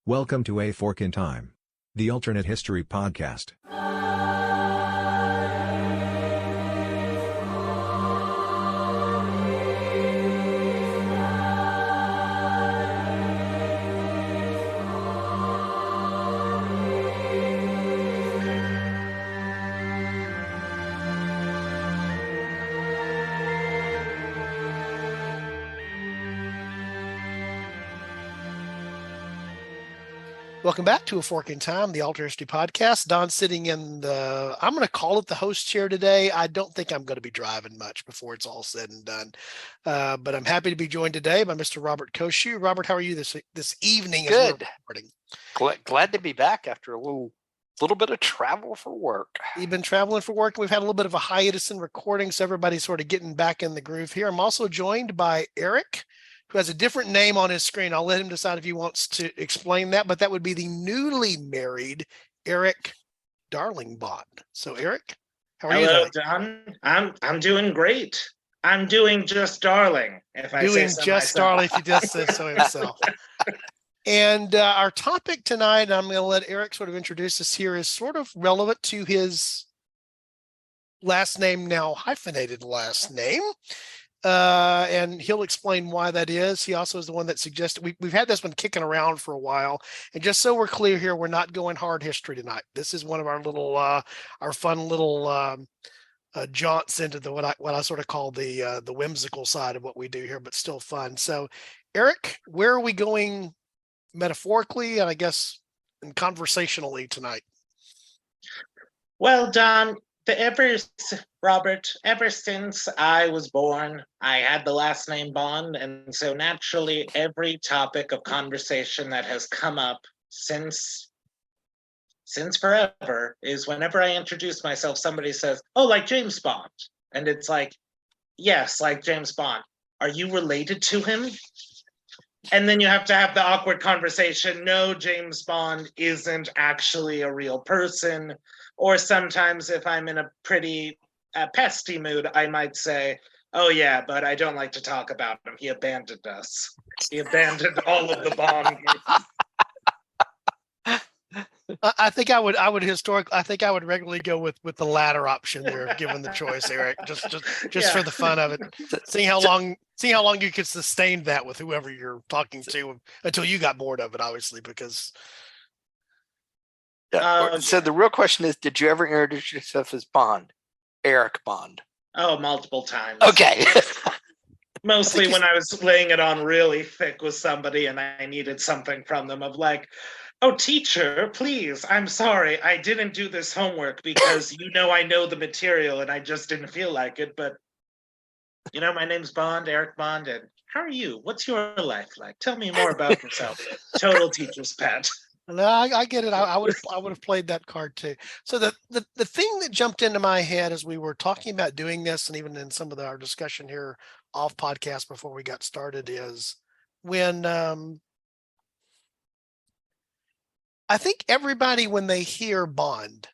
Welcome to A Fork in Time, the alternate history podcast. Welcome back to A Fork in Time, the Alter History Podcast. Don sitting in I'm going to call it the host chair today. I don't think I'm going to be driving much before it's all said and done. But I'm happy to be joined today by Mr. Robert Koshu. Robert, how are you this evening? Good. Glad to be back after a little bit of travel for work. You've been traveling for work. We've had a little bit of a hiatus in recording, so everybody's sort of getting back in the groove here. I'm also joined by Eric, who has a different name on his screen. I'll let him decide if he wants to explain that, but that would be the newly married Eric Darlingbond. So Eric, how are you Hello, doing? Don. I'm doing great. I'm doing just darling. If I Doing say so just myself. darling, if he just says so himself. And our topic tonight, and I'm going to let Eric sort of introduce us here, is sort of relevant to his last name, now hyphenated last name. And he'll explain why that is. He also is the one that suggested we've had this one kicking around for a while. And just so we're clear here, we're not going hard history tonight. This is one of our little, our fun little jaunts into the what I sort of call the whimsical side of what we do here, but still fun. So, Eric, where are we going metaphorically and I guess and conversationally tonight? Well, Don, Robert, ever since I was born, I had the last name Bond, and so naturally every topic of conversation that has come up since forever is whenever I introduce myself, somebody says, "Oh, like James Bond." And it's like, yes, like James Bond. Are you related to him? And then you have to have the awkward conversation. No, James Bond isn't actually a real person. Or sometimes if I'm in a pretty pesty mood, I might say, "Oh yeah, but I don't like to talk about him. He abandoned us. He abandoned all of the Bond group." I think I would regularly go with the latter option there, given the choice, Eric, just Yeah. for the fun of it. Seeing how long you could sustain that with whoever you're talking to until you got bored of it, obviously, because So the real question is, did you ever introduce yourself as Bond? Eric Bond. Oh, multiple times. Okay. Mostly when I was laying it on really thick with somebody and I needed something from them of like, "Oh, teacher, please, I'm sorry. I didn't do this homework because I know the material and I just didn't feel like it. But, my name's Bond, Eric Bond, and how are you? What's your life like? Tell me more about yourself." Total teacher's pet. no, I get it. I would have played that card too. So the thing that jumped into my head as we were talking about doing this, and even in some of our discussion here off podcast before we got started, is when I think everybody, when they hear Bond,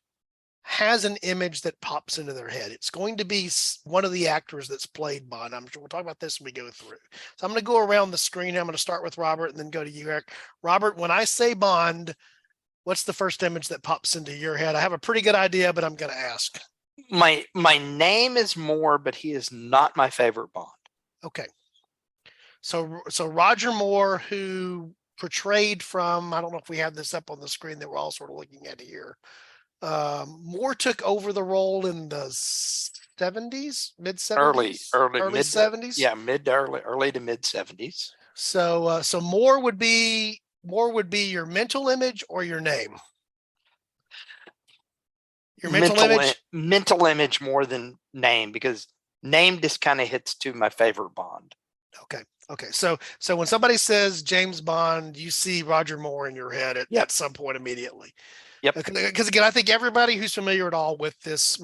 has an image that pops into their head. It's going to be one of the actors that's played Bond. I'm sure we'll talk about this when we go through. So I'm going to go around the screen. I'm going to start with Robert and then go to you, Eric. Robert, when I say Bond, what's the first image that pops into your head? I have a pretty good idea, but I'm going to ask. My name is Moore, but he is not my favorite Bond. Okay. So Roger Moore, who portrayed from, I don't know if we have this up on the screen that we're all sort of looking at here. Moore took over the role in the 70s, mid 70s, early mid 70s. Yeah, early to mid 70s. So Moore would be your mental image or your name? Your mental image more than name, because name just kind of hits to my favorite Bond. Okay. So when somebody says James Bond, you see Roger Moore in your head at some point immediately. Yep. Because again, I think everybody who's familiar at all with this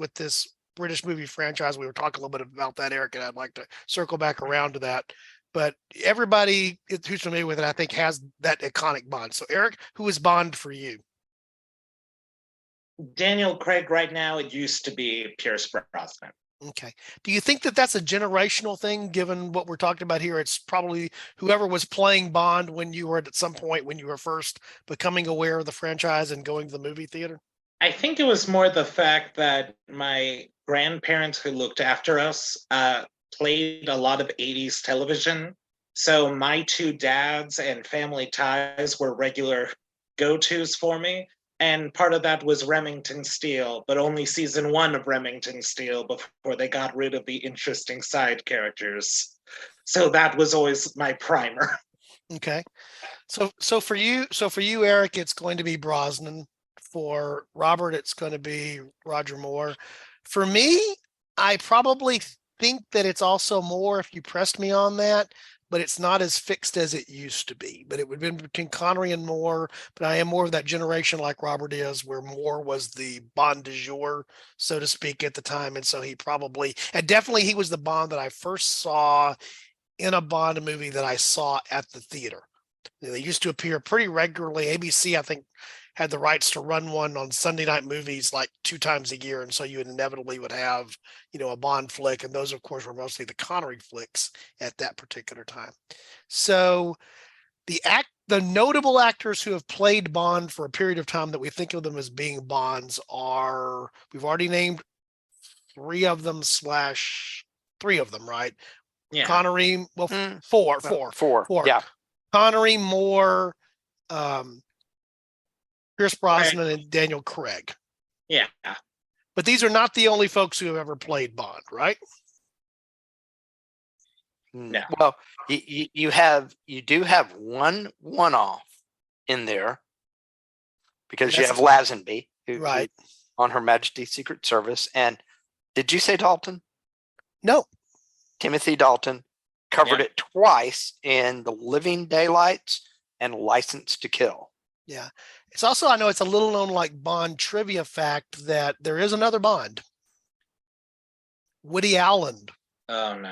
British movie franchise, we were talking a little bit about that, Eric, and I'd like to circle back around to that. But everybody who's familiar with it, I think, has that iconic Bond. So, Eric, who is Bond for you? Daniel Craig right now. It used to be Pierce Brosnan. Okay. Do you think that that's a generational thing, given what we're talking about here? It's probably whoever was playing Bond when you were at some point when you were first becoming aware of the franchise and going to the movie theater? I think it was more the fact that my grandparents who looked after us played a lot of 80s television. So my two dads and Family Ties were regular go-tos for me. And part of that was Remington Steele, but only season 1 of Remington Steele before they got rid of the interesting side characters. So that was always my primer. Okay. So for you, Eric, it's going to be Brosnan. For Robert, it's going to be Roger Moore. For me, I probably think that it's also Moore if you pressed me on that, but it's not as fixed as it used to be. But it would have been between Connery and Moore. But I am more of that generation like Robert is, where Moore was the Bond du jour, so to speak, at the time. And so he was the Bond that I first saw in a Bond movie that I saw at the theater. They used to appear pretty regularly. ABC, I think, had the rights to run one on Sunday night movies like 2 times a year. And so you inevitably would have, a Bond flick. And those, of course, were mostly the Connery flicks at that particular time. So the notable actors who have played Bond for a period of time that we think of them as being Bonds are, we've already named 3 of them, right? Yeah. Connery, four. Yeah. Connery, Moore, Pierce Brosnan, and Daniel Craig. Yeah. But these are not the only folks who have ever played Bond, right? No. Well, you do have one-off in there because you have Lazenby, who Right. on Her Majesty's Secret Service, and did you say Dalton? No. Timothy Dalton covered it twice in The Living Daylights and License to Kill. Yeah. It's also, I know it's a little known like Bond trivia fact that there is another Bond. Woody Allen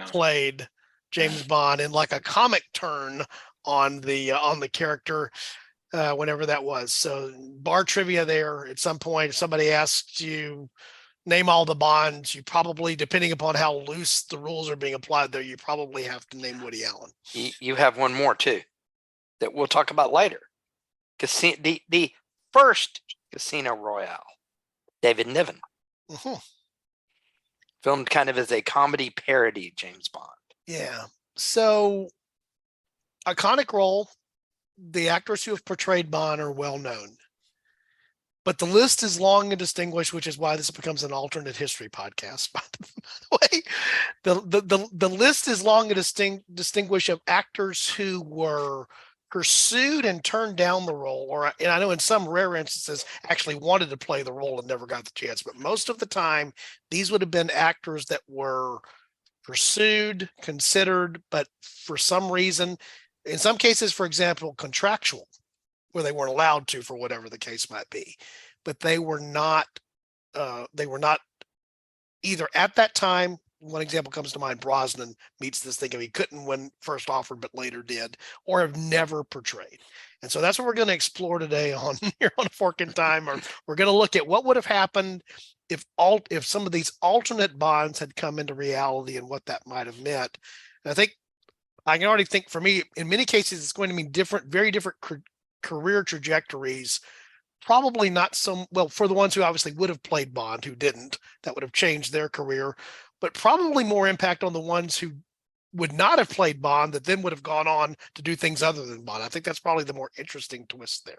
played James Bond in like a comic turn on the character whenever that was. So bar trivia there at some point, if somebody asks you name all the Bonds, you probably, depending upon how loose the rules are being applied there, you probably have to name Woody Allen. You have one more too that we'll talk about later. The first Casino Royale, David Niven. Mm-hmm. Filmed kind of as a comedy parody James Bond. Yeah. So, iconic role. The actors who have portrayed Bond are well known. But the list is long and distinguished, which is why this becomes an alternate history podcast. By the way, the list is long and distinguished of actors who were pursued and turned down the role, and I know in some rare instances actually wanted to play the role and never got the chance. But most of the time, these would have been actors that were pursued, considered, but for some reason, in some cases, for example, contractual, where they weren't allowed to for whatever the case might be, but they were not either at that time. One example comes to mind: Brosnan meets this thing of he couldn't when first offered, but later did, or have never portrayed. And so that's what we're going to explore today on here on A Fork in Time. Or we're going to look at what would have happened if some of these alternate Bonds had come into reality and what that might have meant. And I can already think, for me, in many cases, it's going to mean very different career trajectories. Probably not for the ones who obviously would have played Bond, who didn't, that would have changed their career, but probably more impact on the ones who would not have played Bond that then would have gone on to do things other than Bond. I think that's probably the more interesting twist there.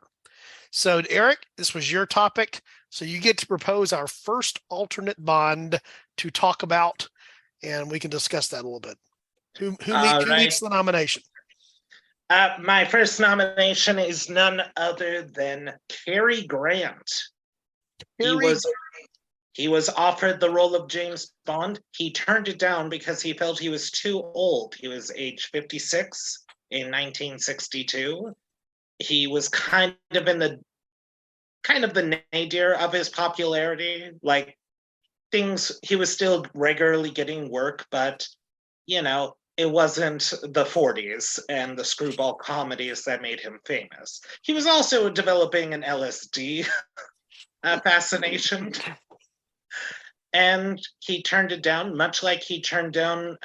So, Eric, this was your topic. So you get to propose our first alternate Bond to talk about, and we can discuss that a little bit. Who meets the nomination? My first nomination is none other than Cary Grant. He was offered the role of James Bond. He turned it down because he felt he was too old. He was age 56 in 1962. He was kind of the nadir of his popularity. Like he was still regularly getting work, but it wasn't the 40s and the screwball comedies that made him famous. He was also developing an LSD fascination. And he turned it down, much like he turned down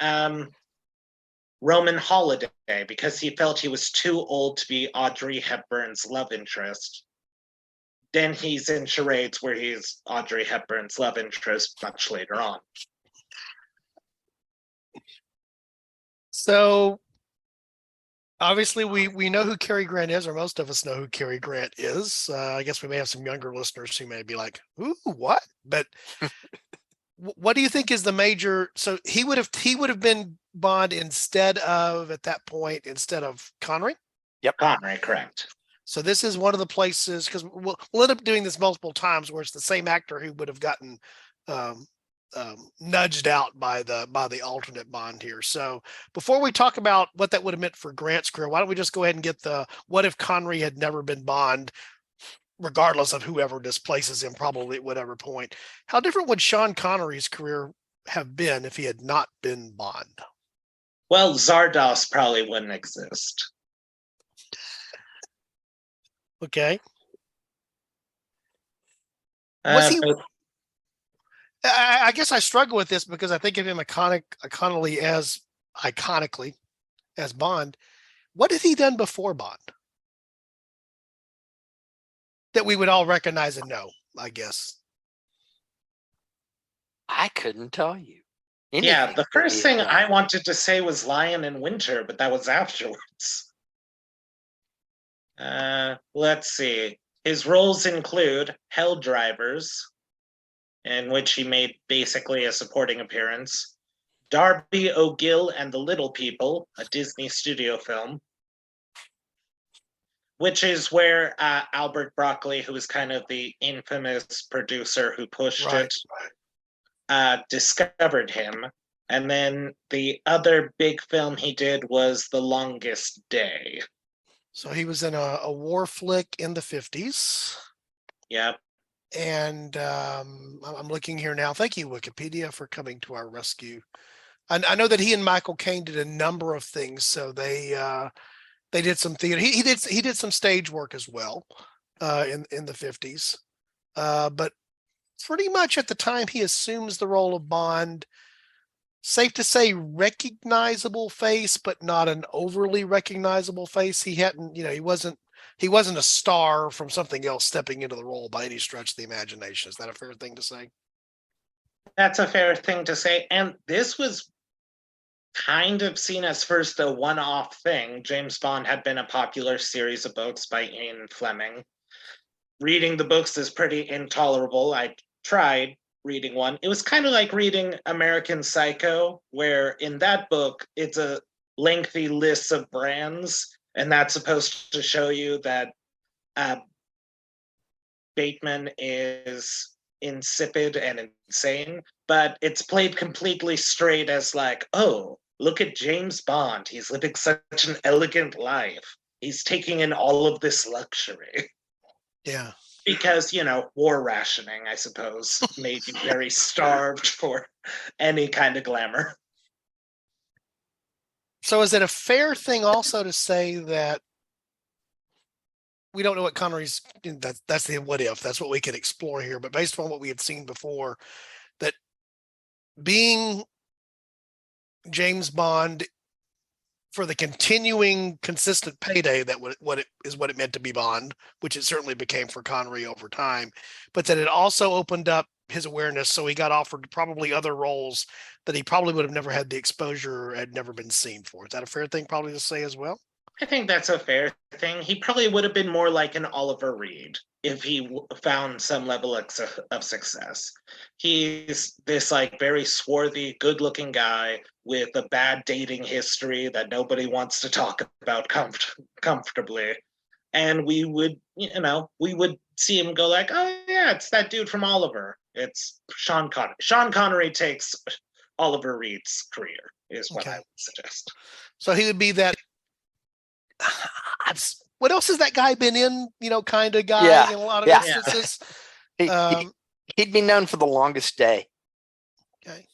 Roman Holiday, because he felt he was too old to be Audrey Hepburn's love interest. Then he's in Charades, where he's Audrey Hepburn's love interest much later on. So obviously we know who Cary Grant is, or most of us know who Cary Grant is. I guess we may have some younger listeners who may be like, "Ooh, what?" But what do you think is the major? So he would have been Bond instead of Connery. Yep. Connery, correct. So this is one of the places, because we'll end up doing this multiple times, where it's the same actor who would have gotten nudged out by the alternate Bond here. So before we talk about what that would have meant for Grant's career, why don't we just go ahead and get the what if Connery had never been Bond, regardless of whoever displaces him, probably at whatever point. How different would Sean Connery's career have been if he had not been Bond? Well, Zardos probably wouldn't exist. Okay. Was he? But I guess I struggle with this because I think of him iconically as Bond. What had he done before Bond that we would all recognize and know, I guess? I couldn't tell you. yeah, Anything the that first he thing had I done. wanted to say was Lion in Winter, but that was afterwards. Let's see. His roles include Hell Drivers, in which he made basically a supporting appearance, Darby O'Gill and the Little People, a Disney studio film, which is where Albert Broccoli, who was kind of the infamous producer who pushed Right, it, discovered him. And then the other big film he did was The Longest Day. So he was in a war flick in the 50s. Yep. And I'm looking here now. Thank you, Wikipedia, for coming to our rescue. I know that he and Michael Caine did a number of things. So they did some theater. He did some stage work as well in the 50s. But pretty much at the time he assumes the role of Bond, safe to say recognizable face, but not an overly recognizable face. He hadn't, he wasn't a star from something else stepping into the role by any stretch of the imagination. Is that a fair thing to say? That's a fair thing to say. And this was kind of seen as first a one-off thing. James Bond had been a popular series of books by Ian Fleming. Reading the books is pretty intolerable. I tried reading one. It was kind of like reading American Psycho, where in that book, it's a lengthy list of brands, and that's supposed to show you that Bateman is insipid and insane, but it's played completely straight as like, oh, look at James Bond. He's living such an elegant life. He's taking in all of this luxury. Yeah. Because, war rationing, I suppose, made you very starved for any kind of glamour. So is it a fair thing also to say that we don't know what Connery's, that's the what if, that's what we could explore here, but based on what we had seen before, that being James Bond for the continuing consistent payday that what it meant to be Bond, which it certainly became for Connery over time, but that it also opened up his awareness. So he got offered probably other roles that he probably would have never had the exposure or had never been seen for. Is that a fair thing probably to say as well? I think that's a fair thing. He probably would have been more like an Oliver Reed if he found some level of success. He's this like very swarthy, good-looking guy with a bad dating history that nobody wants to talk about comfortably. And we would see him go like, oh yeah, it's that dude from Oliver. It's Sean Connery. Sean Connery takes Oliver Reed's career, is what I would suggest. So he would be that. What else has that guy been in? Kind of guy Yeah, in a lot of yeah. instances. He'd be known for The Longest Day. Okay.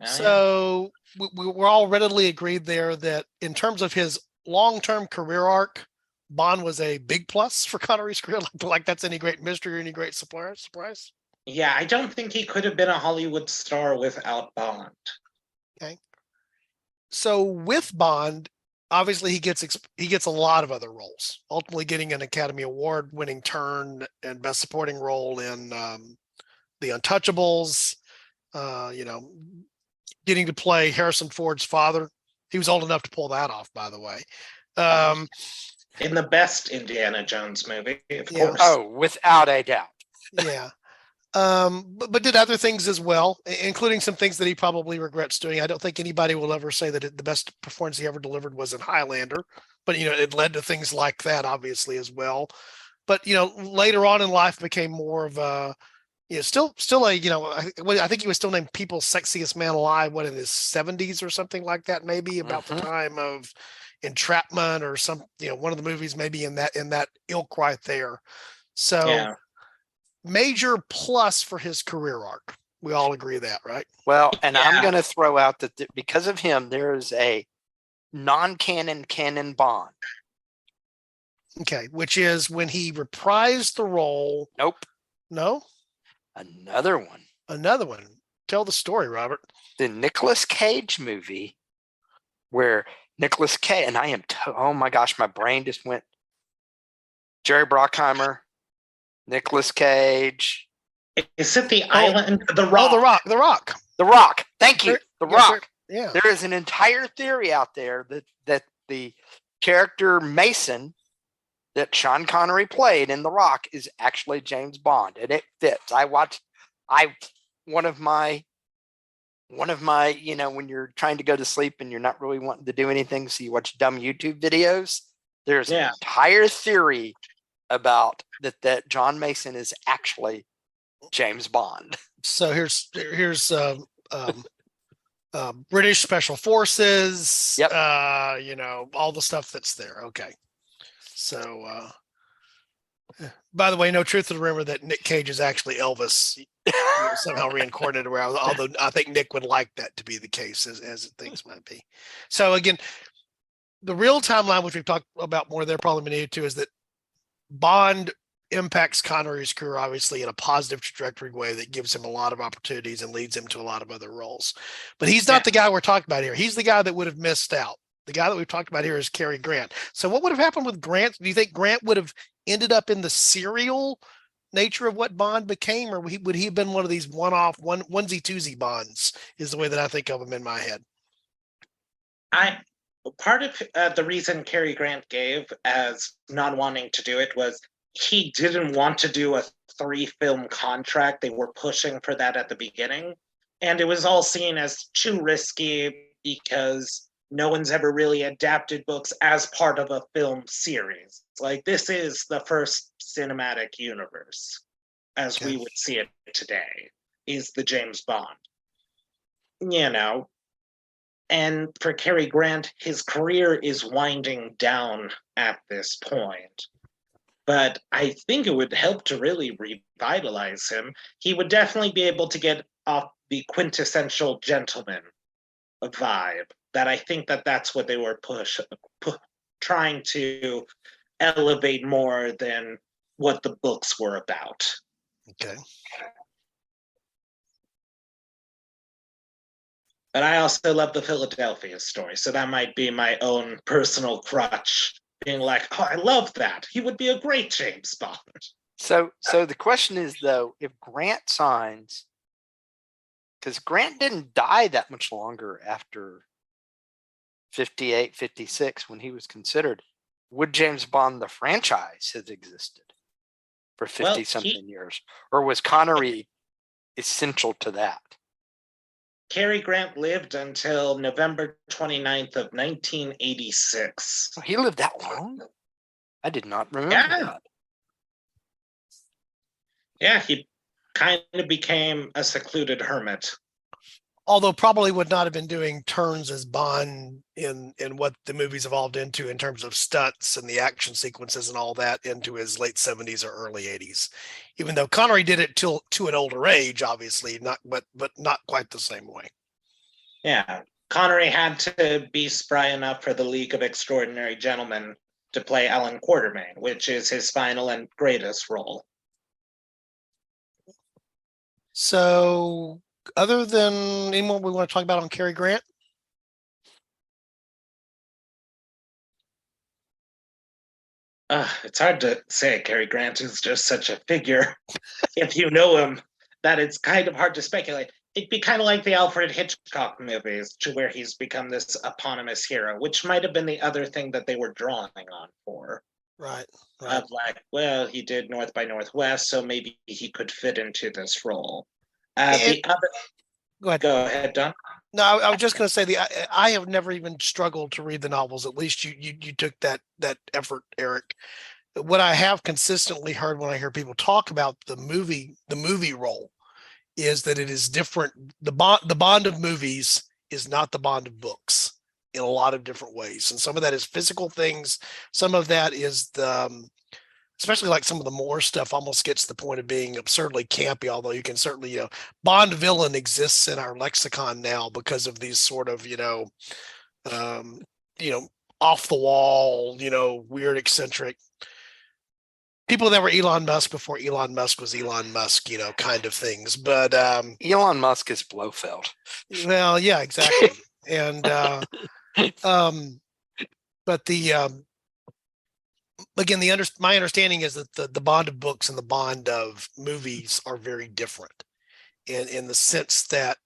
Oh, So we're all readily agreed there that in terms of his long-term career arc, Bond was a big plus for Connery's career. Like that's any great mystery or any great surprise. Yeah, I don't think he could have been a Hollywood star without Bond. So with Bond, obviously he gets a lot of other roles. Ultimately, getting an Academy Award winning turn and Best Supporting Role in The Untouchables. You know, getting to play Harrison Ford's father. He was old enough to pull that off, by the way. In the best Indiana Jones movie, of Yeah. course. Oh, without a doubt. Yeah. But did other things as well, including some things that he probably regrets doing. I don't think anybody will ever say that the best performance he ever delivered was in Highlander, but you know, it led to things like that, obviously, as well. But you know, later on in life became more of a, you know, still a, you know, I think he was still named People's Sexiest Man Alive, what, in his 70s or something like that, maybe about the time of Entrapment or some, you know, one of the movies maybe in that ilk right there. So Yeah. major plus for his career arc. We all agree that, right? Well, and I'm Yeah. going to throw out that because of him, there is a non-canon canon Bond. Okay, which is when he reprised the role. Nope. No, Another one. another one. Tell the story, Robert. The Nicolas Cage movie where Nicolas Cage, and I am, oh my gosh, my brain just went. Jerry Bruckheimer, Nicolas Cage. Is it the island? The Rock. Oh, The Rock. The Rock. The Rock. Thank you. The Yes, sir. Rock. Yeah. There is an entire theory out there that the character Mason that Sean Connery played in The Rock is actually James Bond, and it fits. One of my, you know, when you're trying to go to sleep and you're not really wanting to do anything, so you watch dumb YouTube videos. There's an entire theory about that John Mason is actually James Bond. So here's British Special Forces. Yep. You know, all the stuff that's there. Okay. So by the way, no truth to the rumor that Nick Cage is actually Elvis, somehow reincarnated around, although I think Nick would like that to be the case as things might be. So again, the real timeline, which we've talked about more there, probably needed to, is that Bond impacts Connery's career, obviously, in a positive trajectory way that gives him a lot of opportunities and leads him to a lot of other roles. But he's not the guy we're talking about here. He's the guy that would have missed out. The guy that we've talked about here is Cary Grant. So what would have happened with Grant? Do you think Grant would have ended up in the serial nature of what Bond became, or would he have been one of these one-off, onesie-twosie Bonds, is the way that I think of him in my head? Part of the reason Cary Grant gave as not wanting to do it was he didn't want to do a 3-film contract. They were pushing for that at the beginning. And it was all seen as too risky because no one's ever really adapted books as part of a film series. Like, this is the first cinematic universe, as we would see it today, is the James Bond. You know, and for Cary Grant, his career is winding down at this point. But I think it would help to really revitalize him. He would definitely be able to get off the quintessential gentleman vibe. That I think that's what they were trying to elevate more than what the books were about. Okay. But I also love the Philadelphia story, so that might be my own personal crutch, being like, oh, I love that. He would be a great James Bond. So the question is, though, if Grant signs, because Grant didn't die that much longer after 58, 56, when he was considered, would James Bond, the franchise, have existed for 50-something years? Or was Connery essential to that? Cary Grant lived until November 29th of 1986. Oh, he lived that long? I did not remember that. Yeah, he kind of became a secluded hermit. Although probably would not have been doing turns as Bond in what the movies evolved into in terms of stunts and the action sequences and all that into his late 70s or early 80s. Even though Connery did it to an older age, obviously, but not quite the same way. Yeah, Connery had to be spry enough for the League of Extraordinary Gentlemen to play Alan Quatermain, which is his final and greatest role. So, other than anyone we want to talk about on Cary Grant? It's hard to say. Cary Grant is just such a figure. If you know him, that it's kind of hard to speculate. It'd be kind of like the Alfred Hitchcock movies, to where he's become this eponymous hero, which might have been the other thing that they were drawing on for. Right. Right. Of like, well, he did North by Northwest, so maybe he could fit into this role. The other, Go ahead. go ahead, Don. No, I was just going to say I have never even struggled to read the novels. At least you took that effort, Eric. What I have consistently heard when I hear people talk about the movie role is that it is different. The bond of movies is not the bond of books in a lot of different ways, and some of that is physical things. Some of that is the especially like some of the Moore stuff almost gets to the point of being absurdly campy, although you can certainly, Bond villain exists in our lexicon now because of these sort of, um, off the wall, weird, eccentric people that were Elon Musk before Elon Musk was Elon Musk, kind of things. But Elon Musk is Blofeld. well, yeah, exactly. And but the again, my understanding is that the bond of books and the bond of movies are very different in the sense that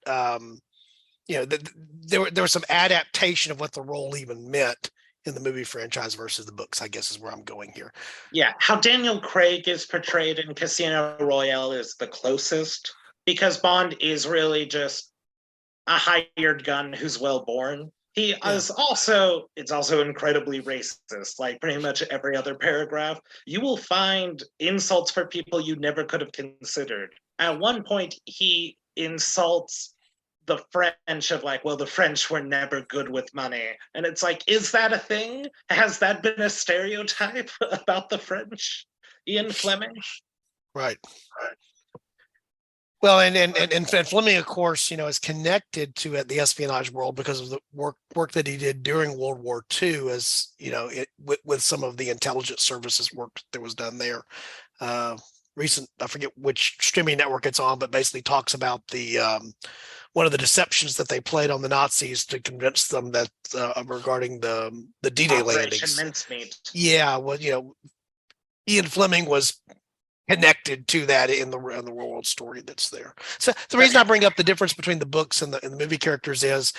there was some adaptation of what the role even meant in the movie franchise versus the books, I guess is where I'm going here. Yeah, how Daniel Craig is portrayed in Casino Royale is the closest, because Bond is really just a hired gun who's well born. He is also, it's also incredibly racist, like pretty much every other paragraph. You will find insults for people you never could have considered. At one point, he insults the French of like, well, the French were never good with money. And it's like, is that a thing? Has that been a stereotype about the French? Ian Fleming? Right. Well, and Fleming, of course, is connected to the espionage world because of the work that he did during World War II, as with some of the intelligence services work that was done there. I forget which streaming network it's on, but basically talks about the one of the deceptions that they played on the Nazis to convince them that regarding the D-Day landings. Mincemeat. Yeah, well, Ian Fleming was connected to that in the real world story that's there. So the reason I bring up the difference between the books and the movie characters is,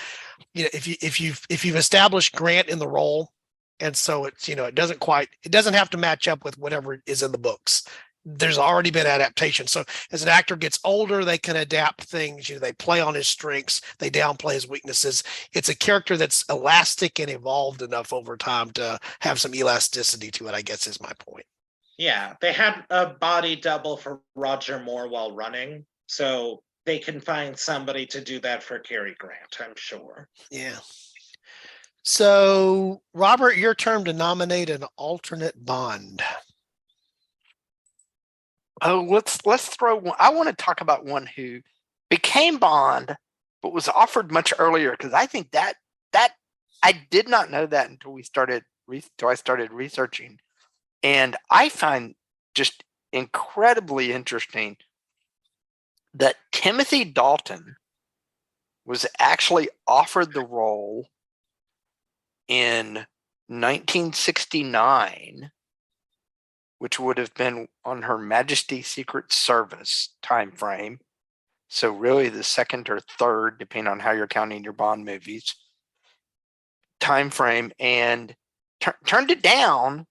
if you've established Grant in the role, and so it's it doesn't have to match up with whatever is in the books. There's already been adaptation. So as an actor gets older, they can adapt things. They play on his strengths, they downplay his weaknesses. It's a character that's elastic and evolved enough over time to have some elasticity to it, I guess is my point. Yeah, they had a body double for Roger Moore while running, so they can find somebody to do that for Cary Grant, I'm sure. Yeah. So, Robert, your turn to nominate an alternate Bond. Oh, let's throw one. I want to talk about one who became Bond, but was offered much earlier, because I think that I did not know that until I started researching. And I find just incredibly interesting that Timothy Dalton was actually offered the role in 1969, which would have been on Her Majesty's Secret Service time frame. So really the second or third, depending on how you're counting your Bond movies, time frame, and turned it down.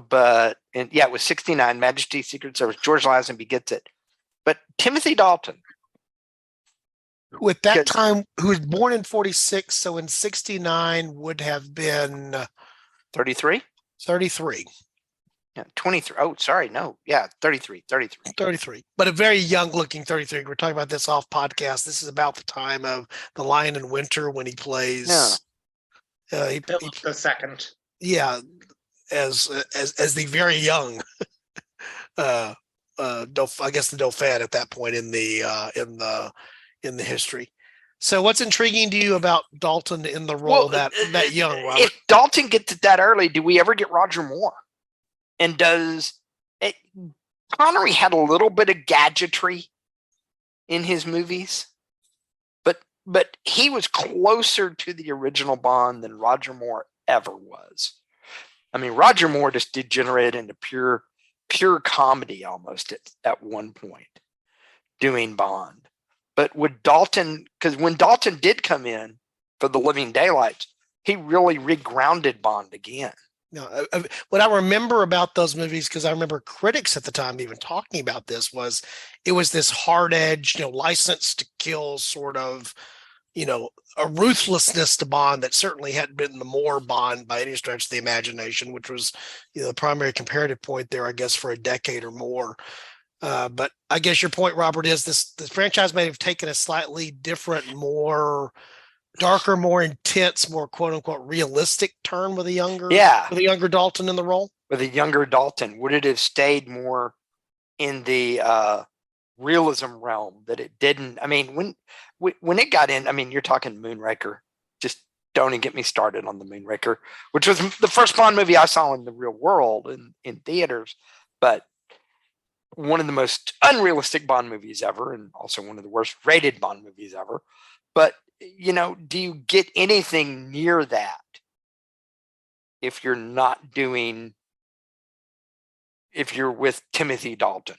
But it was 69, Majesty's Secret Service. George Lazenby gets it. But Timothy Dalton, who at that time, who was born in 46, so in 69 would have been 33? 33. Yeah, 23. Oh, sorry. No. Yeah, 33. 33. But a very young looking 33. We're talking about this off podcast. This is about the time of The Lion in Winter when he plays. Philip the Second. Yeah. As the very young, I guess the Dauphin at that point in the history. So, what's intriguing to you about Dalton in the role that young? Robert? If Dalton gets it that early, do we ever get Roger Moore? And does it? Connery had a little bit of gadgetry in his movies, but he was closer to the original Bond than Roger Moore ever was. I mean, Roger Moore just degenerated into pure comedy almost at one point doing Bond. But with Dalton, because when Dalton did come in for The Living Daylights, he really regrounded Bond again. No, what I remember about those movies, because I remember critics at the time even talking about this, was it was this hard-edged, license to kill sort of, a ruthlessness to Bond that certainly hadn't been the Moore Bond by any stretch of the imagination, which was, the primary comparative point there, I guess, for a decade or more. But I guess your point, Robert, is this franchise may have taken a slightly different, more darker, more intense, more quote unquote realistic turn with a younger Dalton in the role. With a younger Dalton, would it have stayed more in the realism realm that it didn't? I mean, when it got in, I mean, you're talking Moonraker. Just don't even get me started on the Moonraker, which was the first Bond movie I saw in the real world in theaters, but one of the most unrealistic Bond movies ever, and also one of the worst rated Bond movies ever. But do you get anything near that if you're with Timothy Dalton?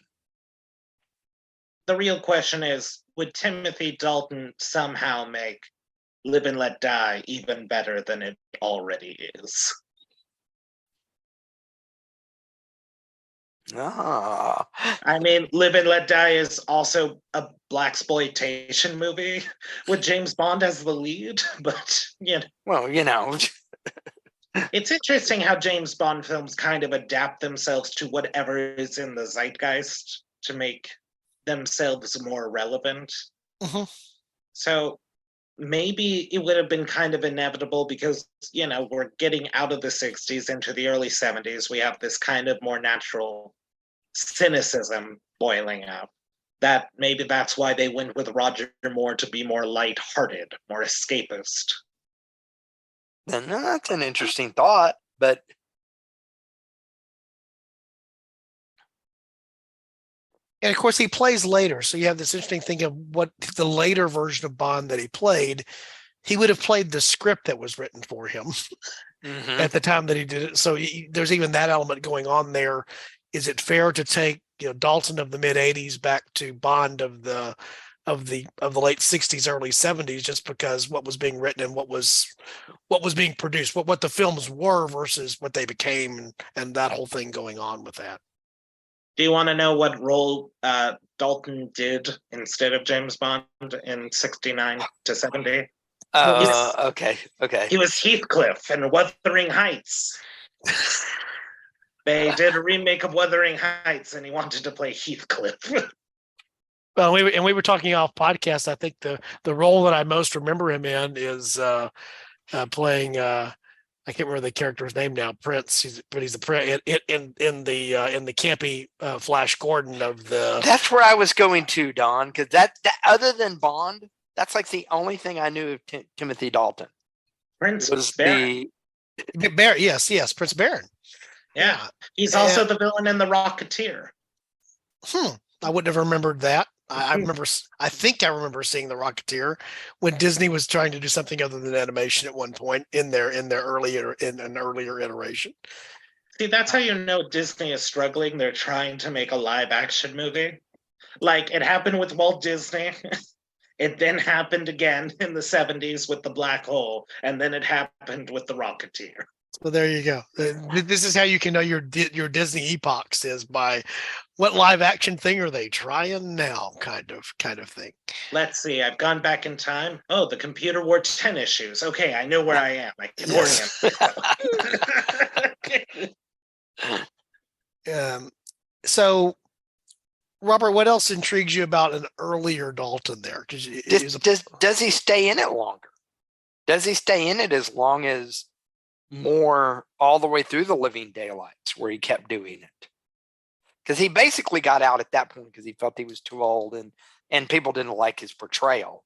The real question is, would Timothy Dalton somehow make Live and Let Die even better than it already is? I mean, Live and Let Die is also a blaxploitation movie with James Bond as the lead, but it's interesting how James Bond films kind of adapt themselves to whatever is in the zeitgeist to make themselves more relevant. Mm-hmm. So maybe it would have been kind of inevitable because, we're getting out of the 60s into the early 70s. We have this kind of more natural cynicism boiling up. That maybe that's why they went with Roger Moore, to be more lighthearted, more escapist. And that's an interesting thought, but and of course he plays later, so you have this interesting thing of what the later version of Bond that he played, he would have played the script that was written for him at the time that he did it. So there's even that element going on there. Is it fair to take Dalton of the mid 80s back to Bond of the late 60s, early 70s, just because what was being written and what was being produced, what the films were versus what they became, and that whole thing going on with that? Do you want to know what role Dalton did instead of James Bond in 69 to 70? Okay. He was Heathcliff in Wuthering Heights. They did a remake of Wuthering Heights, and he wanted to play Heathcliff. Well, we were talking off podcast. I think the role that I most remember him in is playing. I can't remember the character's name now. Prince. He's the prince in the campy Flash Gordon of the. That's where I was going to, Don, because that other than Bond, that's like the only thing I knew of Timothy Dalton. Prince was Baron. Baron. Yes, Prince Baron. Yeah, he's also the villain in The Rocketeer. I wouldn't have remembered that. I think I remember seeing The Rocketeer when Disney was trying to do something other than animation at one point in an earlier iteration. See, that's how you know Disney is struggling. They're trying to make a live action movie. Like it happened with Walt Disney. It then happened again in the 70s with The Black Hole, and then it happened with The Rocketeer. So there you go. This is how you can know your Disney epochs, is by what live action thing are they trying now, kind of thing. Let's see. I've gone back in time. Oh, the computer wore 10 issues. Okay, I know where I am. I can orient. So, Robert, what else intrigues you about an earlier Dalton there? Does he stay in it longer? Does he stay in it as long as Moore, all the way through The Living Daylights, where he kept doing it? Because he basically got out at that point because he felt he was too old and people didn't like his portrayal.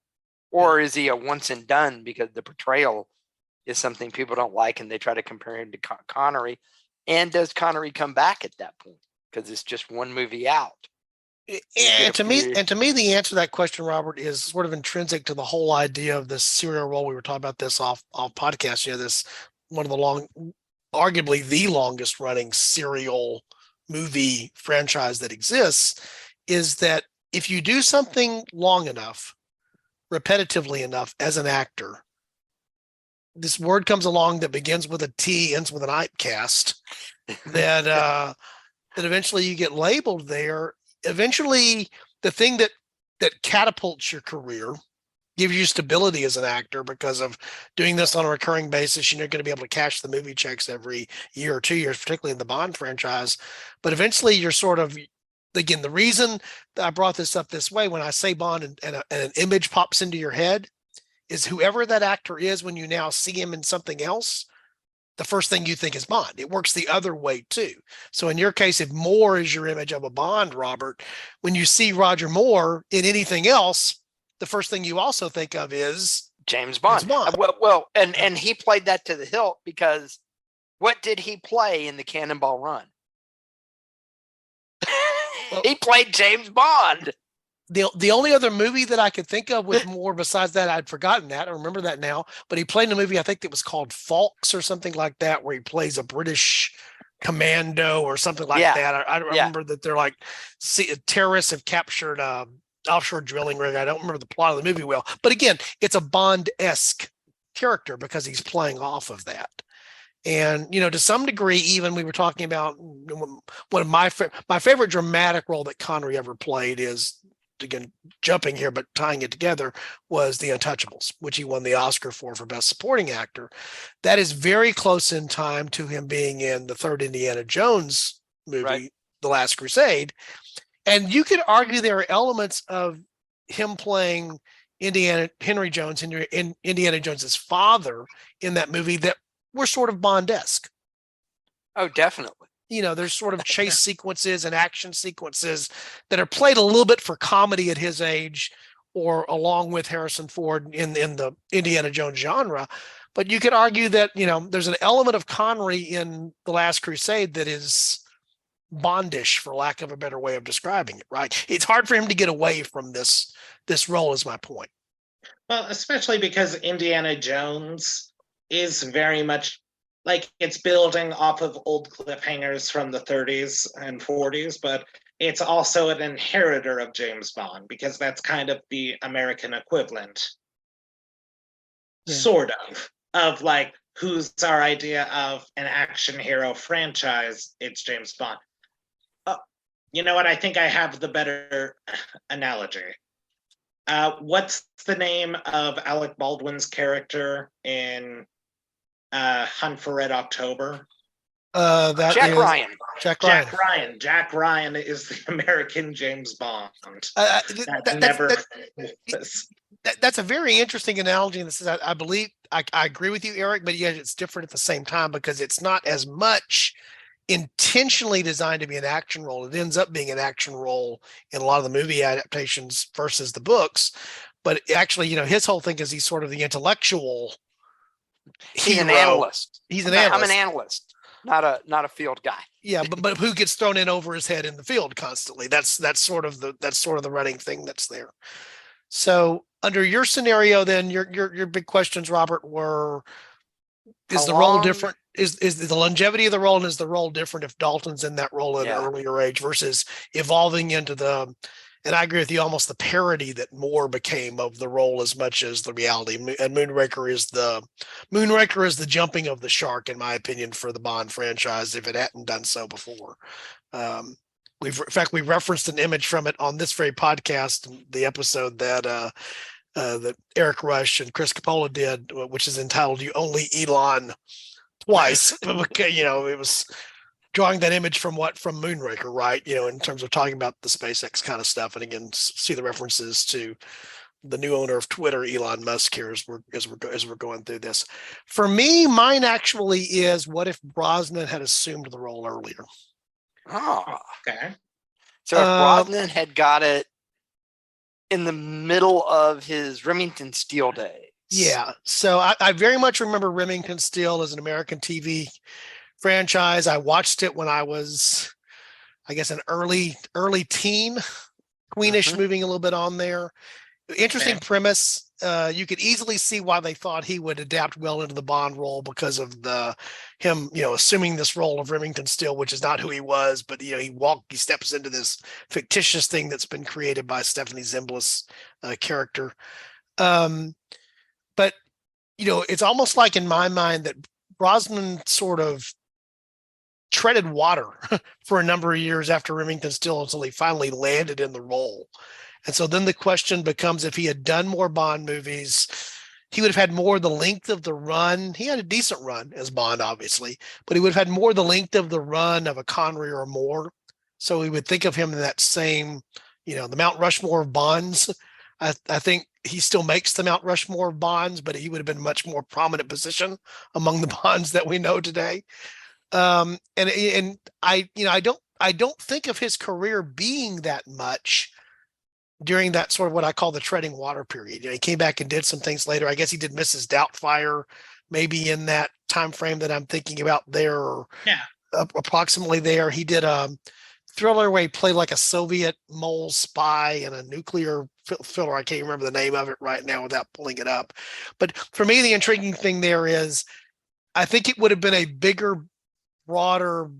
Or is he a once and done because the portrayal is something people don't like and they try to compare him to Connery? And does Connery come back at that point? because it's just one movie out. And to me, the answer to that question, Robert, is sort of intrinsic to the whole idea of this serial role. We were talking about this off podcast. This one of the arguably the longest running serial movie franchise that exists, is that if you do something long enough, repetitively enough as an actor, this word comes along that begins with a T, ends with an typecast, that that eventually you get labeled there. Eventually, the thing that catapults your career, gives you stability as an actor because of doing this on a recurring basis. You're going to be able to cash the movie checks every year or 2 years, particularly in the Bond franchise. But eventually, you're sort of, again, the reason that I brought this up this way, when I say Bond and an image pops into your head, is whoever that actor is, when you now see him in something else, the first thing you think is Bond. It works the other way too. So in your case, if Moore is your image of a Bond, Robert, when you see Roger Moore in anything else, the first thing you also think of is James Bond. Well, and he played that to the hilt, because what did he play in the Cannonball Run? He played James Bond. The only other movie that I could think of with Moore besides that, I'd forgotten that. I remember that now. But he played in a movie, I think that was called Falks or something like that, where he plays a British commando or something like that. I remember that they're like, terrorists have captured offshore drilling rig. I don't remember the plot of the movie well. But again, it's a Bond-esque character because he's playing off of that. And, to some degree, even we were talking about one of my favorite dramatic role that Connery ever played is, again, jumping here, but tying it together, was The Untouchables, which he won the Oscar for Best Supporting Actor. That is very close in time to him being in the third Indiana Jones movie, The Last Crusade. And you could argue there are elements of him playing Indiana Jones's father in that movie that were sort of Bond-esque. Oh, definitely. There's sort of chase sequences and action sequences that are played a little bit for comedy at his age, or along with Harrison Ford in the Indiana Jones genre. But you could argue that, there's an element of Connery in The Last Crusade that is Bondish, for lack of a better way of describing it, right? It's hard for him to get away from this role, is my point. Well, especially because Indiana Jones is very much like, it's building off of old cliffhangers from the 30s and 40s, but it's also an inheritor of James Bond, because that's kind of the American equivalent, sort of like, who's our idea of an action hero franchise? It's James Bond. You know what? I think I have the better analogy. What's the name of Alec Baldwin's character in Hunt for Red October? Jack Ryan. Jack Ryan is the American James Bond. That's a very interesting analogy. And this is, I believe, I agree with you, Eric, but yet it's different at the same time, because it's not as much intentionally designed to be an action role. It ends up being an action role in a lot of the movie adaptations versus the books. But actually, his whole thing is he's sort of the intellectual. He's an analyst. He's an analyst. I'm an analyst, not a field guy. Yeah, but who gets thrown in over his head in the field constantly? That's sort of the running thing that's there. So under your scenario, then your big questions, Robert, were: is the role different? Is the longevity of the role, and is the role different if Dalton's in that role at an earlier age versus evolving into the? And I agree with you, almost the parody that Moore became of the role as much as the reality. And Moonraker is the jumping of the shark, in my opinion, for the Bond franchise, if it hadn't done so before. In fact, we referenced an image from it on this very podcast, the episode that Eric Rush and Chris Coppola did, which is entitled "You Only Elon Twice." It was drawing that image from Moonraker, right? In terms of talking about the SpaceX kind of stuff. And again, see the references to the new owner of Twitter, Elon Musk, here as we're going through this. For me, mine actually is, what if Brosnan had assumed the role earlier? Oh, okay. So if Brosnan had got it in the middle of his Remington Steele days. Yeah. So I very much remember Remington Steele as an American TV franchise. I watched it when I I guess, an early teen, queenish, Mhm. moving a little bit on there. Interesting Okay. premise. You could easily see why they thought he would adapt well into the Bond role because of him, assuming this role of Remington Steele, which is not who he was, but he steps into this fictitious thing that's been created by Stephanie Zimbalist's character. Um, but it's almost like in my mind that Brosnan sort of treaded water for a number of years after Remington Steele until he finally landed in the role. And so then the question becomes, if he had done more Bond movies, he would have had more the length of the run. He had a decent run as Bond, obviously, but he would have had more the length of the run of a Connery or more. So we would think of him in that same, the Mount Rushmore of Bonds. I think he still makes the Mount Rushmore of Bonds, but he would have been much more prominent position among the Bonds that we know today. And I don't think of his career being that much during that sort of what I call the treading water period. He came back and did some things later. I guess he did Mrs. Doubtfire, maybe in that time frame that I'm thinking about there, or Yeah. approximately there. He did a thriller where he played like a Soviet mole spy in a nuclear thriller. I can't remember the name of it right now without pulling it up. But for me, the intriguing thing there is I think it would have been a bigger, broader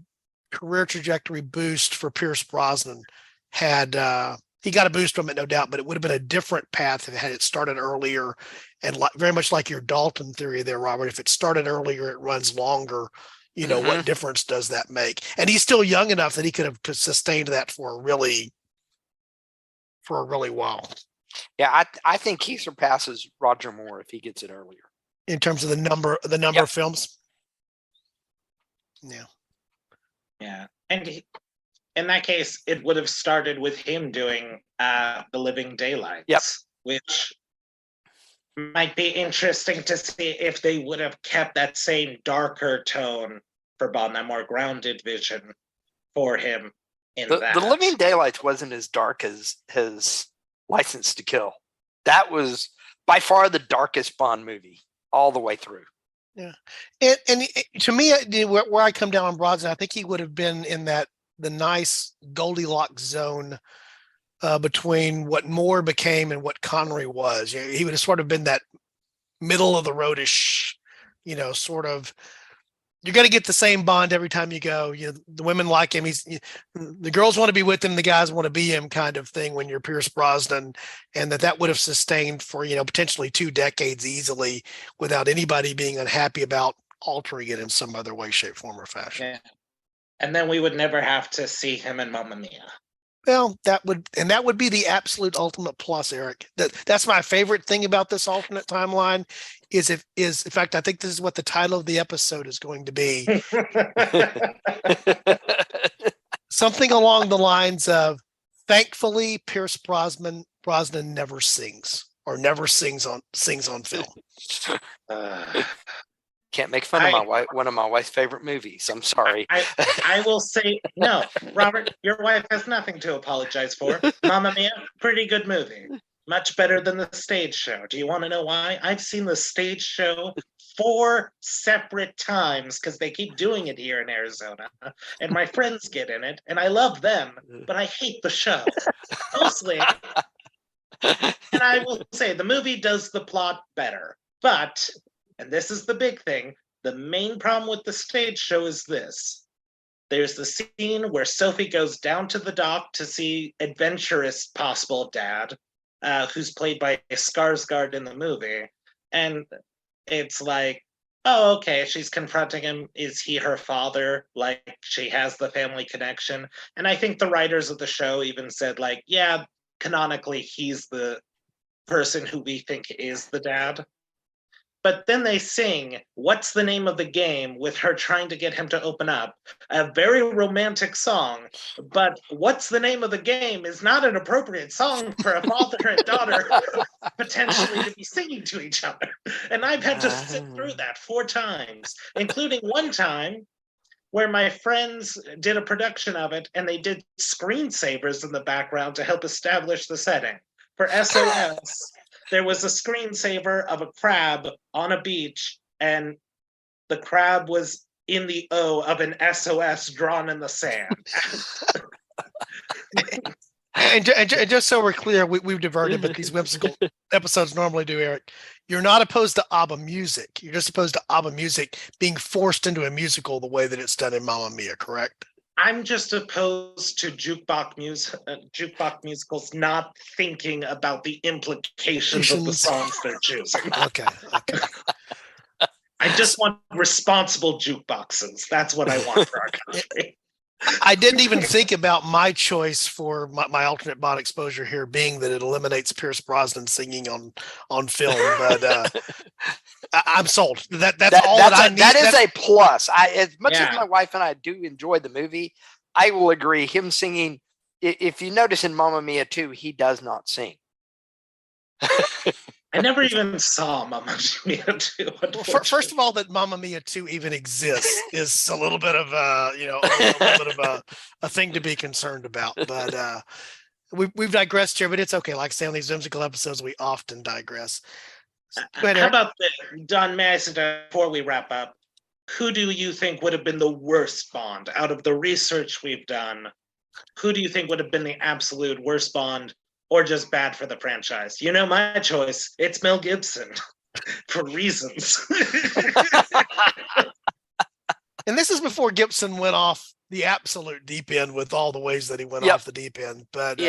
career trajectory boost for Pierce Brosnan had he got a boost from it, no doubt, but it would have been a different path if it had it started earlier. And very much like your Dalton theory there, Robert, if it started earlier, it runs longer. Mhm. What difference does that make? And he's still young enough that he could have sustained that for a really while Yeah, I think he surpasses Roger Moore if he gets it earlier. in terms of the number Yep. of films. Yeah. Yeah. And in that case, it would have started with him doing The Living Daylights. Yep. Which might be interesting to see if they would have kept that same darker tone for Bond, that more grounded vision for him in that. The Living Daylights wasn't as dark as his License to Kill. That was by far the darkest Bond movie all the way through. Yeah. And to me, where I come down on Brosnan, I think he would have been in the nice Goldilocks zone between what Moore became and what Connery was. He would have sort of been that middle of the roadish, sort of. You're going to get the same Bond every time you go. The women like him. The girls want to be with him. The guys want to be him, kind of thing. When you're Pierce Brosnan, and that would have sustained for potentially 2 decades easily without anybody being unhappy about altering it in some other way, shape, form, or fashion. Yeah. And then we would never have to see him in Mamma Mia. Well, that would be the absolute ultimate plus, Eric. That's my favorite thing about this alternate timeline. In fact, I think this is what the title of the episode is going to be. Something along the lines of, thankfully, Pierce Brosnan never sings or never sings on film. Can't make fun of my wife, one of my wife's favorite movies. I'm sorry. I will say, no, Robert, your wife has nothing to apologize for. Mamma Mia, pretty good movie. Much better than the stage show. Do you want to know why? I've seen the stage show 4 separate times because they keep doing it here in Arizona. And my friends get in it, and I love them, but I hate the show. Mostly. And I will say, the movie does the plot better. But, and this is the big thing, the main problem with the stage show is this. There's the scene where Sophie goes down to the dock to see adventurous possible dad, who's played by Skarsgård in the movie. And it's like, oh, okay, she's confronting him. Is he her father? Like, she has the family connection. And I think the writers of the show even said, like, yeah, canonically, he's the person who we think is the dad. But then they sing What's the Name of the Game with her trying to get him to open up. A very romantic song. But What's the Name of the Game is not an appropriate song for a father and daughter potentially to be singing to each other. And I've had to sit through that 4 times, including one time where my friends did a production of it and they did screensavers in the background to help establish the setting. For SOS, there was a screensaver of a crab on a beach, and the crab was in the O of an SOS drawn in the sand. And just so we're clear, we've diverted, but these whimsical episodes normally do, Eric. You're not opposed to ABBA music. You're just opposed to ABBA music being forced into a musical the way that it's done in Mamma Mia, correct? I'm just opposed to jukebox musicals not thinking about the implications of the songs they're choosing. Okay. I just want responsible jukeboxes. That's what I want for our country. I didn't even think about my choice for my alternate Bond exposure here being that it eliminates Pierce Brosnan singing on film, but I'm sold. That's all that I need. That is a plus. As much as my wife and I do enjoy the movie, I will agree. Him singing, if you notice in Mamma Mia 2, he does not sing. I never even saw Mamma Mia 2. First of all, that Mamma Mia 2 even exists is a little bit of a little bit of a thing to be concerned about. But we've digressed here, but it's okay. Like I say on these whimsical episodes, we often digress. How about this? Don, may I suggest before we wrap up, who do you think would have been the worst Bond out of the research we've done? Who do you think would have been the absolute worst Bond? Or just bad for the franchise? You know my choice. It's Mel Gibson for reasons. And this is before Gibson went off the absolute deep end with all the ways that he went off the deep end. But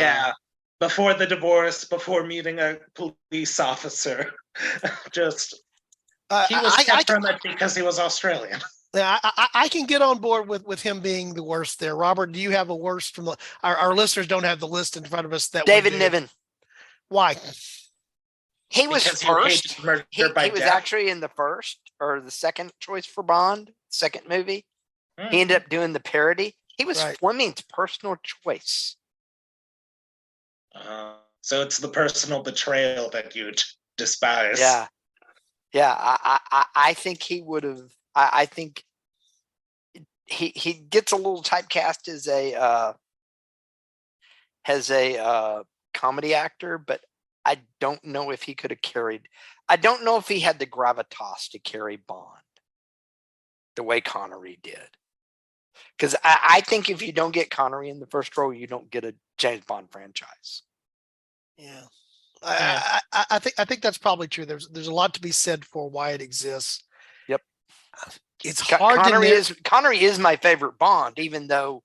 before the divorce, before meeting a police officer, just he was kept from it because he was Australian. Yeah, I can get on board with him being the worst there. Robert, do you have a worst from our listeners don't have the list in front of us that David Niven. Why? He was first. He was actually in the first or the second choice for Bond, second movie. He ended up doing the parody. He was Fleming's personal choice. So it's the personal betrayal that you despise. Yeah. I think he would have. I think he gets a little typecast as a comedy actor, but I don't know if he could have carried. I don't know if he had the gravitas to carry Bond the way Connery did. Because I think if you don't get Connery in the first role, you don't get a James Bond franchise. Yeah. I think that's probably true. There's a lot to be said for why it exists. Yep. It's hard Connery is my favorite Bond, even though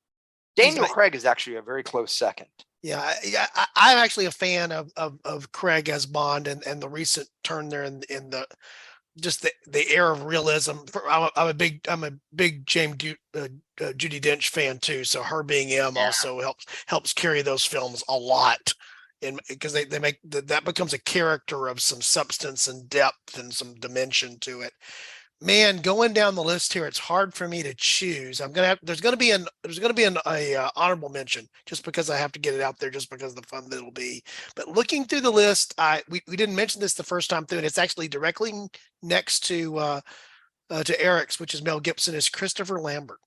Daniel Craig is actually a very close second. Yeah, I'm actually a fan of Craig as Bond and the recent turn there in the just the air of realism. I'm a big Judi Dench fan too, so her being M also helps carry those films a lot. Because they make that becomes a character of some substance and depth and some dimension to it. Man, going down the list here, it's hard for me to choose. There's gonna be an honorable mention just because I have to get it out there, just because of the fun that it'll be. But looking through the list, we didn't mention this the first time through, and it's actually directly next to Eric's, which is Mel Gibson, is Christopher Lambert.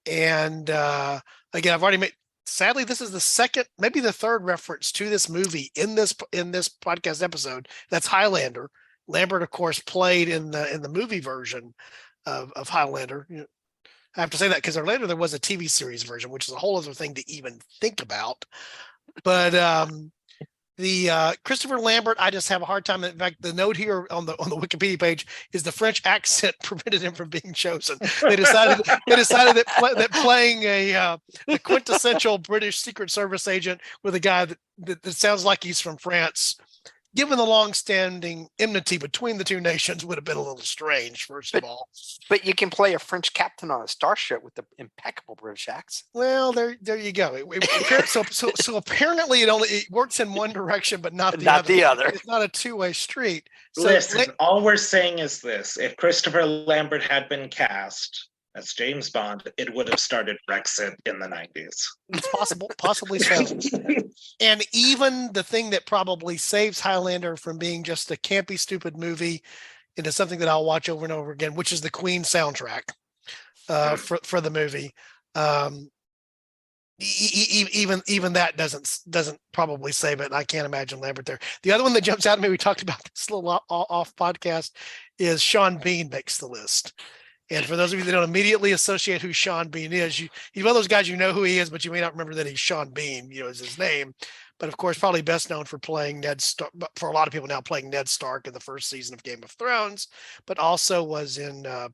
And again, I've already made. Sadly, this is the second, maybe the third reference to this movie in this podcast episode. That's Highlander. Lambert, of course, played in the movie version of Highlander. I have to say that because later there was a TV series version, which is a whole other thing to even think about. But the Christopher Lambert, I just have a hard time. In fact, the note here on the Wikipedia page is the French accent prevented him from being chosen. They decided that playing a quintessential British Secret Service agent with a guy that sounds like he's from France, given the long-standing enmity between the two nations, would have been a little strange, first of all. But you can play a French captain on a starship with the impeccable British accent. Well, there you go. So apparently it works in one direction, but not the other. It's not a two-way street. So listen, all we're saying is this: if Christopher Lambert had been cast as James Bond, it would have started Brexit in the 90s. It's possibly so. And even the thing that probably saves Highlander from being just a campy, stupid movie into something that I'll watch over and over again, which is the Queen soundtrack for the movie. Even that doesn't probably save it. And I can't imagine Lambert there. The other one that jumps out at me, we talked about this a little off podcast, is Sean Bean makes the list. And for those of you that don't immediately associate who Sean Bean is, he's one of those guys, you know who he is, but you may not remember that he's Sean Bean, is his name. But of course, probably best known for playing Ned Stark, for a lot of people now playing Ned Stark in the first season of Game of Thrones, but also was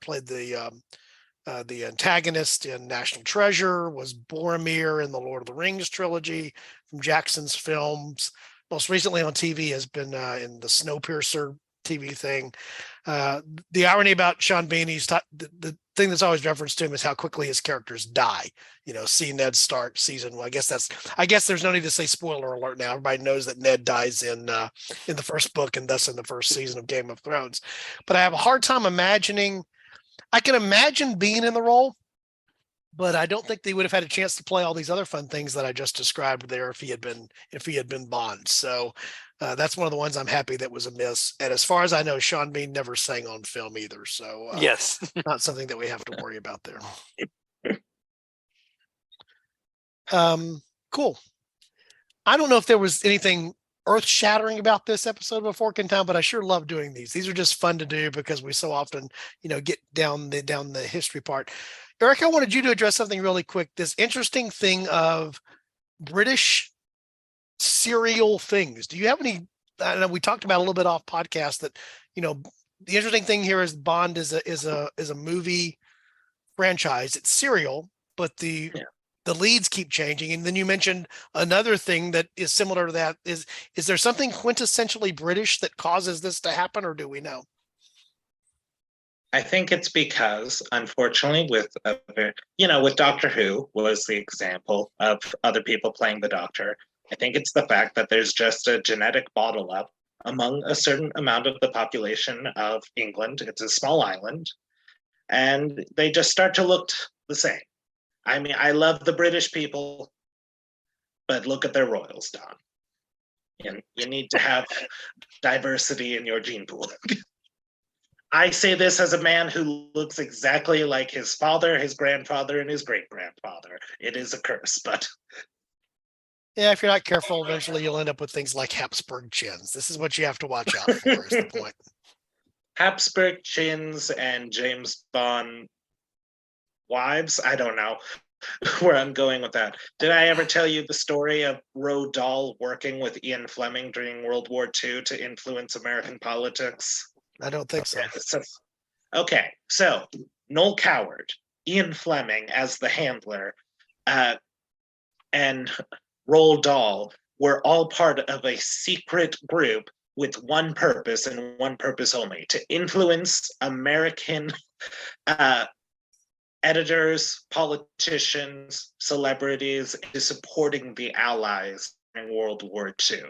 played the antagonist in National Treasure, was Boromir in the Lord of the Rings trilogy from Jackson's films. Most recently on TV has been in the Snowpiercer TV thing. The irony about Sean Bean, the thing that's always referenced to him is how quickly his characters die. See Ned Stark season one. I guess there's no need to say spoiler alert now. Everybody knows that Ned dies in the first book and thus in the first season of Game of Thrones. But I have a hard time imagining. I can imagine being in the role, but I don't think they would have had a chance to play all these other fun things that I just described there if he had been Bond. So that's one of the ones I'm happy that was a miss. And as far as I know, Sean Bean never sang on film either. So Yes. not something that we have to worry about there. Cool. I don't know if there was anything earth-shattering about this episode of A Fork in Time, but I sure love doing these. These are just fun to do because we so often, get down the history part. Eric, I wanted you to address something really quick. This interesting thing of British serial things. Do you have any? I know we talked about a little bit off podcast that the interesting thing here is Bond is a movie franchise. It's serial, but the leads keep changing. And then you mentioned another thing that is similar to that. Is there something quintessentially British that causes this to happen, or do we know? I think it's because, unfortunately, with Doctor Who was the example of other people playing the Doctor. I think it's the fact that there's just a genetic bottle up among a certain amount of the population of England. It's a small island, and they just start to look the same. I mean, I love the British people, but look at their royals, Don. And you need to have diversity in your gene pool. I say this as a man who looks exactly like his father, his grandfather, and his great-grandfather. It is a curse, but... Yeah, if you're not careful, eventually you'll end up with things like Habsburg chins. This is what you have to watch out for, is the point. Habsburg chins and James Bond wives? I don't know where I'm going with that. Did I ever tell you the story of Roald Dahl working with Ian Fleming during World War II to influence American politics? I don't think so. Okay, so Noel Coward, Ian Fleming as the handler, and Roald Dahl were all part of a secret group with one purpose and one purpose only: to influence American editors, politicians, celebrities into supporting the Allies in World War II,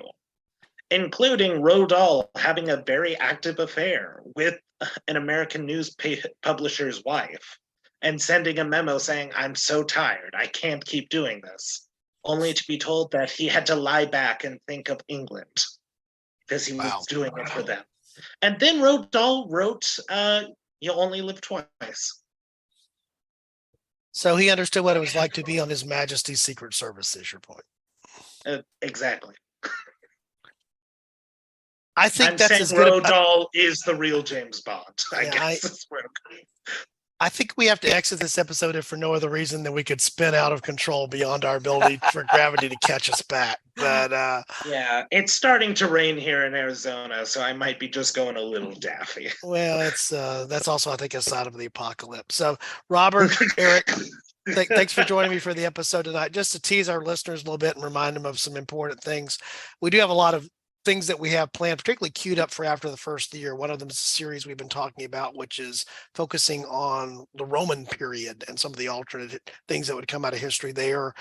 including Roald Dahl having a very active affair with an American news publisher's wife and sending a memo saying, "I'm so tired, I can't keep doing this," only to be told that he had to lie back and think of England because he was doing it for them. And then Roald Dahl wrote You Only Live Twice. So he understood what it was like to be on His Majesty's Secret Service, is your point. Exactly. I think I'm that's saying as good. Roald Dahl is the real James Bond. I guess that's where I'm going. I think we have to exit this episode if for no other reason than we could spin out of control beyond our ability for gravity to catch us back. But yeah, it's starting to rain here in Arizona, so I might be just going a little daffy. Well, that's also, I think, a sign of the apocalypse. So, Robert, Eric, thanks for joining me for the episode tonight. Just to tease our listeners a little bit and remind them of some important things. We do have a lot of things that we have planned, particularly queued up for after the first year. One of them is a series we've been talking about, which is focusing on the Roman period and some of the alternate things that would come out of history there.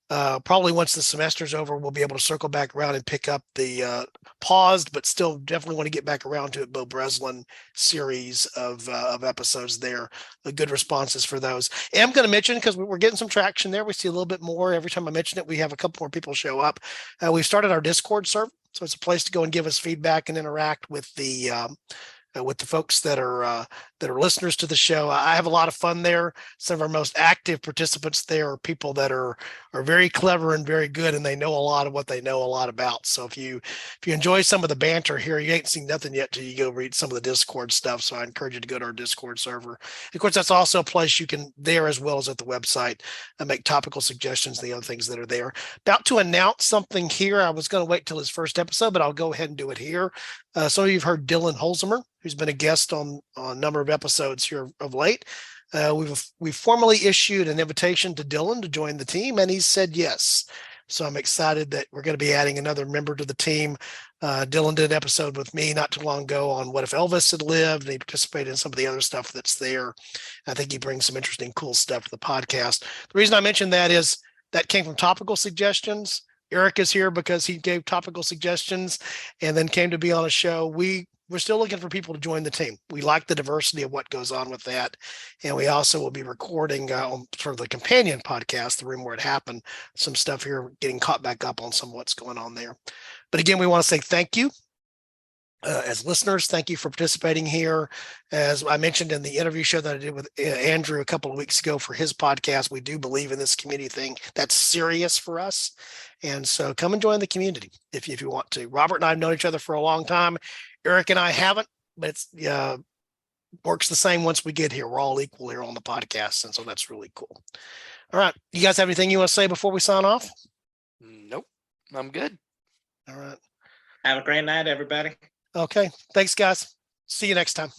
Probably once the semester's over, we'll be able to circle back around and pick up the paused, but still definitely want to get back around to it, Beau Breslin series of episodes there. Good responses for those. And I'm going to mention, because we're getting some traction there. We see a little bit more every time I mention it. We have a couple more people show up. We've started our Discord server. So it's a place to go and give us feedback and interact with the with the folks that are listeners to the show. I have a lot of fun there. Some of our most active participants there are people that are very clever and very good, and they know a lot of what they know a lot about. So if you enjoy some of the banter here, you ain't seen nothing yet till you go read some of the Discord stuff. So I encourage you to go to our Discord server. Of course, that's also a place you can, there as well as at the website, make topical suggestions, the other things that are there. About to announce something here. I was going to wait till his first episode, but I'll go ahead and do it here. Some of you have heard Dylan Holzheimer, who's been a guest on a number of episodes here of late. We've formally issued an invitation to Dylan to join the team, and he said yes. So I'm excited that we're going to be adding another member to the team. Dylan did an episode with me not too long ago on what if Elvis had lived, and he participated in some of the other stuff that's there. I think he brings some interesting, cool stuff to the podcast. The reason I mentioned that is that came from topical suggestions. Eric is here because he gave topical suggestions and then came to be on a show. We're still looking for people to join the team. We like the diversity of what goes on with that. And we also will be recording on sort of the companion podcast, The Room Where It Happened, some stuff here, getting caught back up on some of what's going on there. But again, we want to say thank you. As listeners, thank you for participating here. As I mentioned in the interview show that I did with Andrew a couple of weeks ago for his podcast, we do believe in this community thing. That's serious for us. And so come and join the community if you want to. Robert and I have known each other for a long time. Eric and I haven't, but it's works the same once we get here. We're all equal here on the podcast. And so that's really cool. All right. You guys have anything you want to say before we sign off? Nope. I'm good. All right. Have a great night, everybody. Okay. Thanks, guys. See you next time.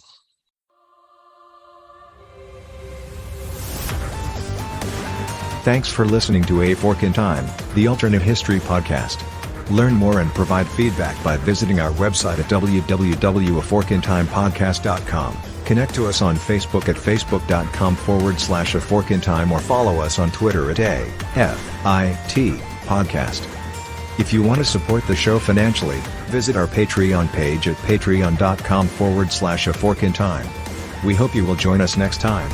Thanks for listening to A Fork in Time, the alternate history podcast. Learn more and provide feedback by visiting our website at www.aforkintimepodcast.com. Connect to us on Facebook at facebook.com/aforkintime or follow us on Twitter at AFIT Podcast. If you want to support the show financially, visit our Patreon page at patreon.com/aforkintime. We hope you will join us next time.